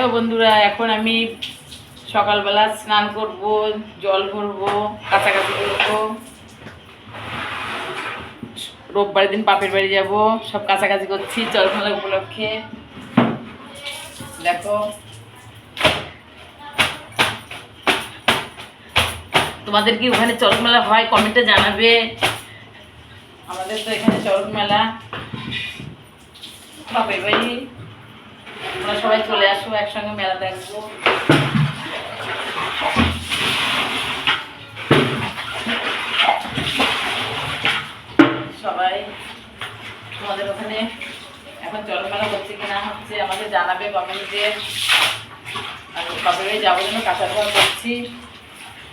Hello বন্ধুরা, এখন আমি সকালবেলা স্নান করব, জল ভরবো, কাছাকাছি করবো। রোববার দিন বাপের বাড়ি যাব, সব কাছাকাছি করছি চরমেলা উপলক্ষে। দেখো, তোমাদের কি ওখানে চরক মেলা হয় কমেন্টে জানাবে। আমাদের তো এখানে চরক মেলা, বাপের বাড়ি। তোমরা সবাই চলে আসো, একসঙ্গে মেলা দেখবো। সবাই তোমাদের ওখানে এখন চরক মেলা হচ্ছে কিনা হচ্ছে আমাদের জানাবে কমেন্টে। আর বাপের বাড়ি যাবো জন্য কাঁচাধোয়া করছি।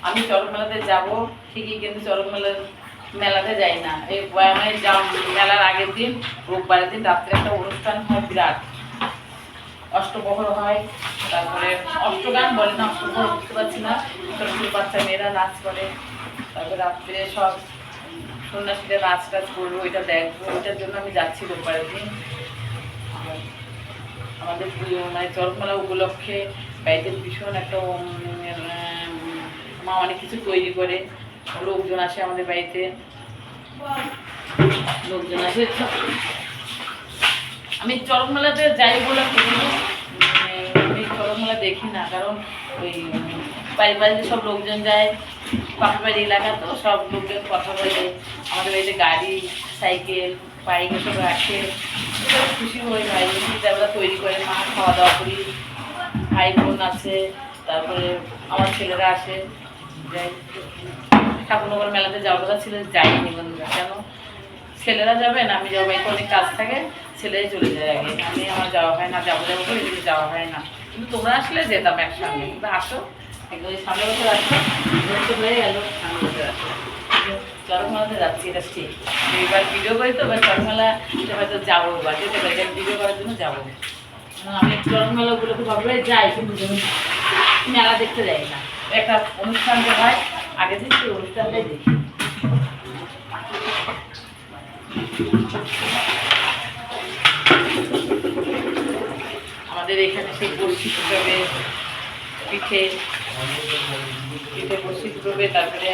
আমি চরক মেলাতে যাবো ঠিকই, কিন্তু চরক মেলাতে যাই না। এই বয়ামে মেলার আগের দিন রোববারের দিন রাত্রে একটা অনুষ্ঠান হয় বিরাট, অষ্টপ্রহর হয়। তারপরে অষ্টগান বলে না, অষ্টপ্রহর বুঝতে পারছি না, ছোটো ছোটো বাচ্চা মেয়েরা নাচ করে। তারপরে রাত্রে সব সন্ন্যাসীরা নাচ টাচ করবো, ওইটা দেখবো। ওইটার জন্য আমি যাচ্ছি রোববারের দিন। আমাদের মানে চরক মেলা উপলক্ষে বাড়িতে ভীষণ একটা মা অনেক কিছু তৈরি করে, লোকজন আসে আমাদের বাড়িতে, লোকজন আসে। আমি চরক মেলাতে যাই বলে আমি চরক মেলা দেখি না, কারণ ওই বাড়িতে সব লোকজন যায়, বাপের বাড়ি এলাকা তো সব লোকজন কথা বলে। আমাদের বাড়িতে গাড়ি, সাইকেল, বাইক এসব রাখে, খুশি হয়ে ভাই পিঠাগুলো তৈরি করে, মা খাওয়া দাওয়া করি, ভাই বোন আছে, তারপরে আমার ছেলেরা আসে। যাই, ঠাকুরনগর মেলাতে যাওয়ার কথা ছিল, যাইনি বন্ধুরা। কেন? ছেলেরা যাবে না, আমি যাবো, বাড়িতে অনেক কাজ থাকে, ছেলেই চলে যায় আগে, আমার যাওয়া হয় না। যাবো করে এদিকে যাওয়া হয় না, কিন্তু তোমরা আসলে যেতাম একসঙ্গে। কিন্তু আসো, ওই সামনে বছর আসো, হয়ে গেল, সামনে বছর আসো। চরক মেলাতে যাচ্ছি, এটা ঠিক। এবার ভিডিও করি তো, এবার চরক মেলা হয়তো যাবো, বা যেতে পারি, ভিডিও করার জন্য যাবো। আমি চরক মেলাগুলোকে ভাবে যাই, কিন্তু মেলা দেখতে যাই না। একটা অনুষ্ঠান যে হয় আগে দিন, সেই অনুষ্ঠানটাই দেখি। আমাদের এখানে সেই বড়শি ফুটবে, পিঠে বড়শি ফুটবে, তারপরে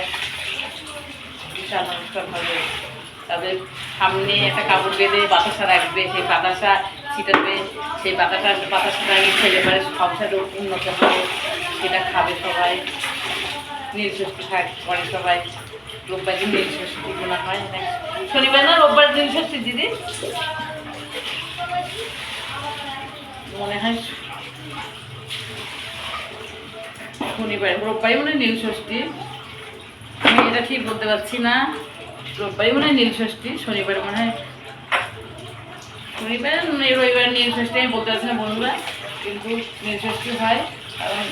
বিশাল অনুষ্ঠান হবে। তাদের সামনে একটা কাপড় বেঁধে বাতাসা রাখবে, সেই বাতাসা ছিটাবে, সেই বাতাসাটা আগে খেলে পারে সংসারে উন্নত হবে, সেটা খাবে সবাই। নীলষষ্ঠী করে সবাই, রোববার দিন নীলষষ্ঠী পুজো হয়। শনিবার না রোববার নীলষষ্ঠী দিদি মনে হয়, শনিবার রোববারই মনে হয় নীলষষ্ঠী, আমি এটা ঠিক বলতে পারছি না। রোববারই মনে হয় নীলষষ্ঠী, শনিবার মনে হয় শনিবার, রবিবার নীলষষ্ঠী আমি বলতে পারছি না বন্ধুরা, কিন্তু নীলষষ্ঠী হয়। কারণ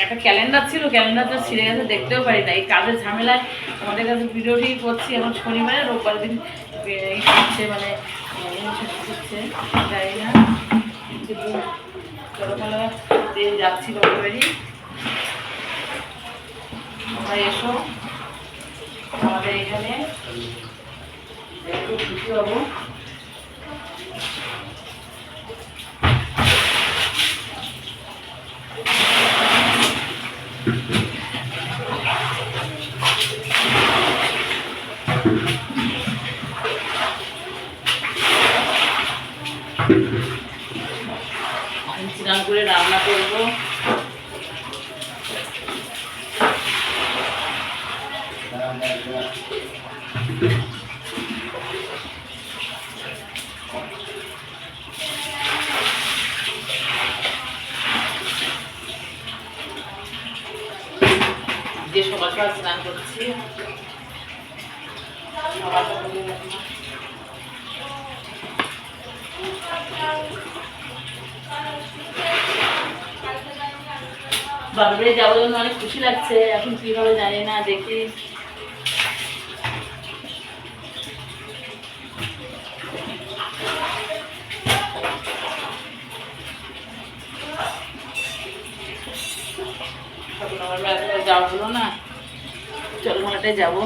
একটা ক্যালেন্ডার ছিল, ক্যালেন্ডারটা ছিঁড়ে গেছে, দেখতেও পারি না। এই কাজের ঝামেলায় আমাদের কাছে ভিডিওটি করছি। এখন শনিবারে রোববার দিন হচ্ছে, মানে হচ্ছে জানি না, কিন্তু চরকমেলা দিয়ে যাচ্ছি বাপের বাড়ি। তোমরা এসো আমাদের এখানে, একটু খুশি হবো। স্নান করে রান্না করবো। যে সকাল সকাল স্নান করছি, বাপের বাড়ি যাওয়ার জন্য অনেক খুশি লাগছে। এখন কিভাবে জানি না, দেখি। যাওয়া হলো না, চলো মেলাটায় যাবো।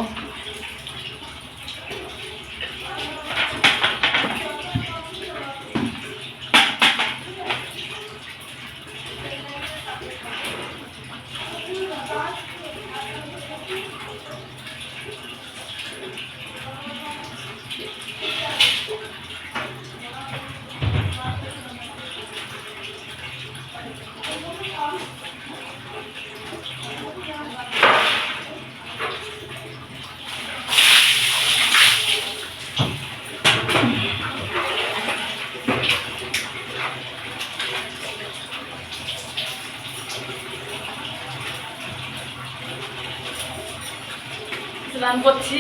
স্নান করছি,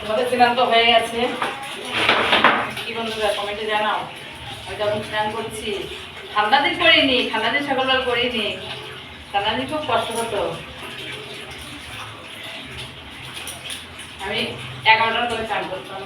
তোমাদের স্নান তো হয়ে গেছে। কি বন্ধুরা কমেন্টে জানাও, আমি তখন স্নান করছি। ঠান্ডা দিন করিনি, ঠান্ডা দিন সকালবেলা করিনি, ঠান্ডা দিন খুব কষ্ট হতো। আমি 11টার করে স্নান করতাম।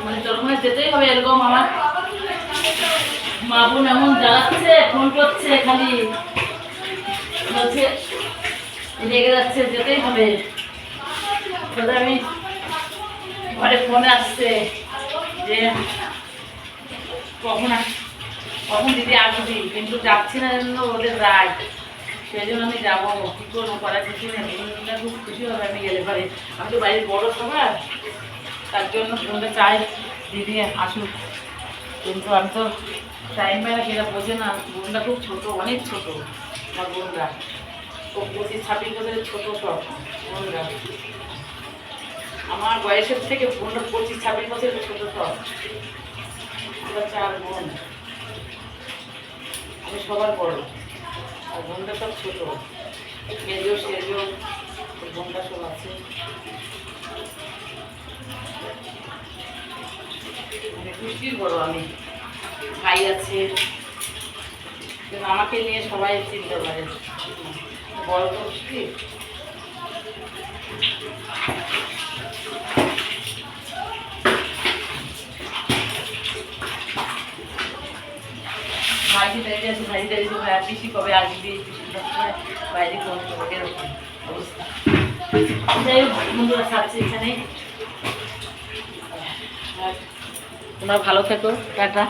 মানে তোর ওখানে যেতেই হবে এরকম। আমার মা বোন এমন জ্বালাচ্ছে, ফোন করছে, খালি বলছে রেগে যাচ্ছে, যেতেই হবে। আমি ঘরে ফোনে আসছে যে কখন কখন দিদি আসবি, কিন্তু যাচ্ছি না জন্য ওদের রাগ, সেই জন্য আমি যাবো। কী করবো, করার কিছু নেই। খুব খুশি হবে আমি গেলে পরে। আমি তো বাড়ির বড় সবার, তার জন্য ফোনটা চাই দিদি আসুক, কিন্তু আমি তো টাইম পাই না, সেটা বোঝে না। বোনটা খুব ছোটো, অনেক ছোটো আমার বোনরা, ও 25-26 বছরের ছোটো সব বোনরা। আমার বয়সের থেকে বোনটা 25-26 বছরের ছোটো সব। আমরা 4 বোন, আমি সবার বড়, আর বোনটা সব ছোটো। মেজো সেজো বোনটা সব আছে। খুশির বড় আমি, ভাই আছে, কিন্তু আমাকে নিয়ে সবাই চিন্তা করে। বড় তো খুশি। ভাইটি দাঁড়িয়ে আছে, ভাই দাঁড়িয়ে তো পিসি কবে আসবি, বাইরে ফোন করবে, এরকম অবস্থা। যাই হোক বন্ধুরা, থাকছে এখানে। তোমরা ভালো থেকো, টাটা।